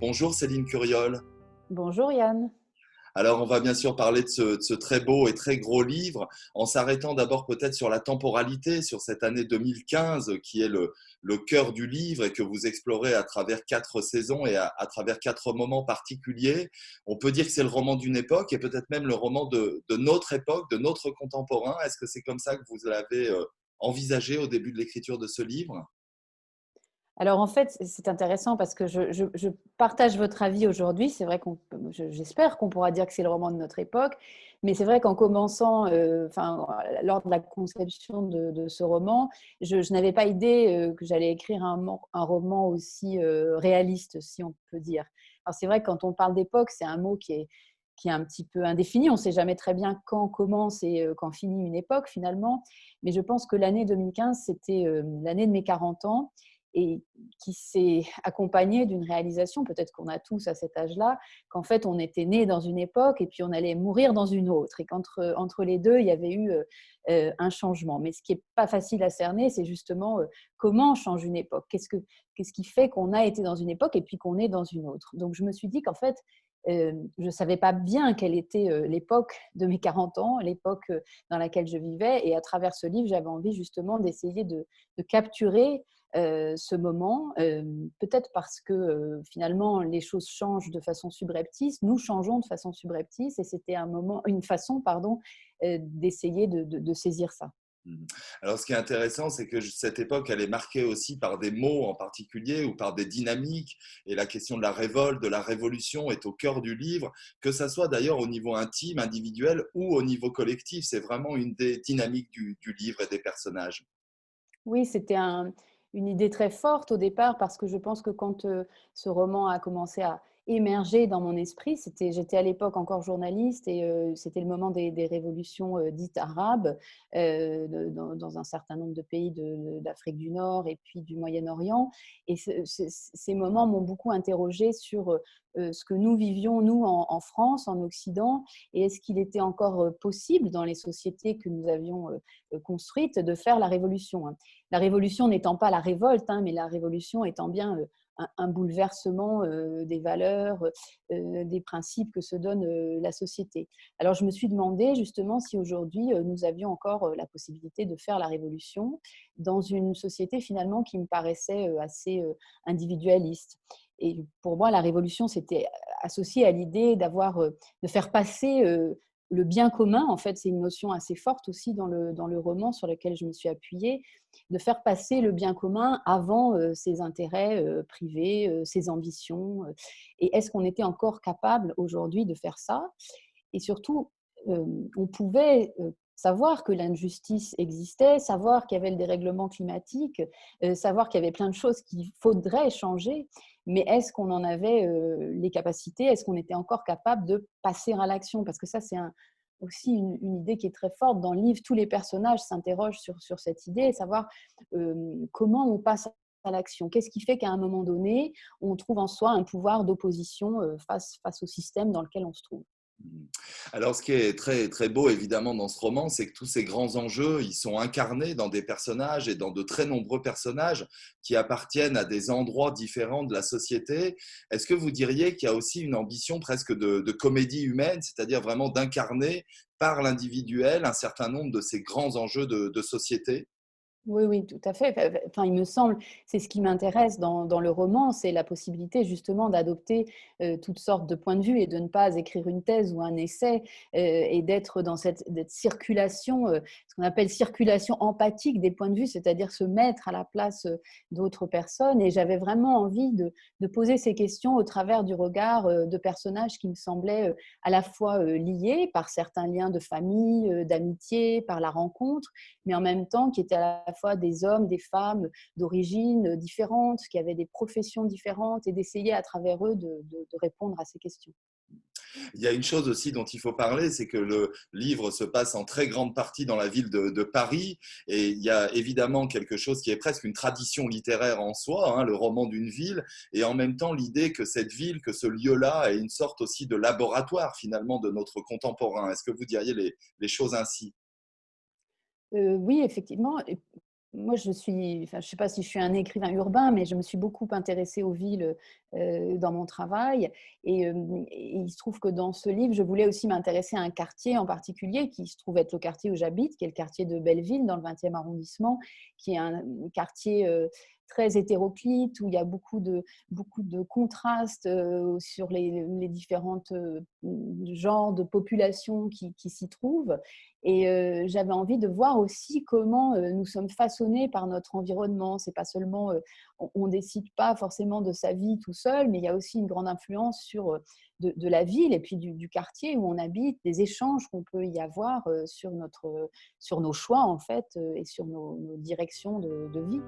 Bonjour Céline Curiol. Bonjour Yann. Alors on va bien sûr parler de ce très beau et très gros livre en s'arrêtant d'abord peut-être sur la temporalité, sur cette année 2015 qui est le cœur du livre et que vous explorez à travers 4 saisons et à travers 4 moments particuliers. On peut dire que c'est le roman d'une époque et peut-être même le roman de notre époque, de notre contemporain. Est-ce que c'est comme ça que vous l'avez envisagé au début de l'écriture de ce livre? Alors en fait, c'est intéressant parce que je partage votre avis aujourd'hui. C'est vrai j'espère qu'on pourra dire que c'est le roman de notre époque, mais c'est vrai qu'en commençant, lors de la conception de ce roman, je n'avais pas idée que j'allais écrire un roman aussi réaliste, si on peut dire. Alors c'est vrai que quand on parle d'époque, c'est un mot qui est un petit peu indéfini. On ne sait jamais très bien quand commence et quand finit une époque finalement. Mais je pense que l'année 2015, c'était l'année de mes 40 ans et qui s'est accompagnée d'une réalisation, peut-être qu'on a tous à cet âge-là, qu'en fait on était né dans une époque et puis on allait mourir dans une autre, et qu'entre les deux, il y avait eu un changement. Mais ce qui n'est pas facile à cerner, c'est justement comment change une époque, qu'est-ce qui fait qu'on a été dans une époque et puis qu'on est dans une autre. Donc je me suis dit qu'en fait, je ne savais pas bien quelle était l'époque de mes 40 ans, l'époque dans laquelle je vivais. Et à travers ce livre, j'avais envie justement d'essayer de capturer ce moment, peut-être parce que finalement les choses changent de façon subreptice, nous changeons de façon subreptice, et c'était une façon, pardon, d'essayer de saisir ça. Mhm. Alors, ce qui est intéressant, c'est que cette époque, elle est marquée aussi par des mots en particulier ou par des dynamiques. Et la question de la révolte, de la révolution est au cœur du livre, que ça soit d'ailleurs au niveau intime, individuel ou au niveau collectif. C'est vraiment une des dynamiques du livre et des personnages. Oui, c'était une idée très forte au départ, parce que je pense que quand ce roman a commencé à émerger dans mon esprit, j'étais à l'époque encore journaliste, et c'était le moment des révolutions dites arabes dans un certain nombre de pays d'Afrique du Nord et puis du Moyen-Orient. Et ces moments m'ont beaucoup interrogée sur ce que nous vivions, nous, en France, en Occident, et est-ce qu'il était encore possible dans les sociétés que nous avions construites de faire la révolution, hein. La révolution n'étant pas la révolte, hein, mais la révolution étant bien un bouleversement des valeurs, des principes que se donne la société. Alors je me suis demandé justement si aujourd'hui nous avions encore la possibilité de faire la révolution dans une société finalement qui me paraissait assez individualiste. Et pour moi, la révolution, c'était associé à l'idée de faire passer le bien commun. En fait, c'est une notion assez forte aussi dans le roman sur lequel je me suis appuyée, de faire passer le bien commun avant ses intérêts privés, ses ambitions. Et est-ce qu'on était encore capable aujourd'hui de faire ça? Et surtout, on pouvait savoir que l'injustice existait, savoir qu'il y avait le dérèglement climatique, savoir qu'il y avait plein de choses qu'il faudrait changer, mais est-ce qu'on en avait les capacités? Est-ce qu'on était encore capable de passer à l'action? Parce que ça, c'est aussi une idée qui est très forte dans le livre. Tous les personnages s'interrogent sur cette idée, savoir comment on passe à l'action. Qu'est-ce qui fait qu'à un moment donné, on trouve en soi un pouvoir d'opposition face au système dans lequel on se trouve? Mhm. Alors, ce qui est très, très beau, évidemment, dans ce roman, c'est que tous ces grands enjeux, ils sont incarnés dans des personnages et dans de très nombreux personnages qui appartiennent à des endroits différents de la société. Est-ce que vous diriez qu'il y a aussi une ambition presque de comédie humaine, c'est-à-dire vraiment d'incarner par l'individuel un certain nombre de ces grands enjeux de société? Oui, oui, tout à fait. Enfin, il me semble, c'est ce qui m'intéresse dans le roman, c'est la possibilité justement d'adopter toutes sortes de points de vue et de ne pas écrire une thèse ou un essai, et d'être dans cette circulation, ce qu'on appelle circulation empathique des points de vue, c'est-à-dire se mettre à la place d'autres personnes. Et j'avais vraiment envie de poser ces questions au travers du regard de personnages qui me semblaient à la fois liés par certains liens de famille, d'amitié, par la rencontre, mais en même temps qui étaient à la fois des hommes, des femmes d'origines différentes, qui avaient des professions différentes, et d'essayer à travers eux de répondre à ces questions. Il y a une chose aussi dont il faut parler, c'est que le livre se passe en très grande partie dans la ville de Paris, et il y a évidemment quelque chose qui est presque une tradition littéraire en soi, hein, le roman d'une ville, et en même temps l'idée que cette ville, que ce lieu-là est une sorte aussi de laboratoire finalement de notre contemporain. Est-ce que vous diriez les choses ainsi? Oui, effectivement. moi, je ne sais pas si je suis un écrivain urbain, mais je me suis beaucoup intéressée aux villes dans mon travail. Et il se trouve que dans ce livre, je voulais aussi m'intéresser à un quartier en particulier qui se trouve être le quartier où j'habite, qui est le quartier de Belleville, dans le 20e arrondissement, qui est un quartier très hétéroclite, où il y a beaucoup de contrastes sur les différentes genres de populations qui s'y trouvent. Et j'avais envie de voir aussi comment nous sommes façonnés par notre environnement. C'est pas seulement, on décide pas forcément de sa vie tout seul, mais il y a aussi une grande influence sur de la ville et puis du quartier où on habite, des échanges qu'on peut y avoir sur nos choix en fait et sur nos directions de vie.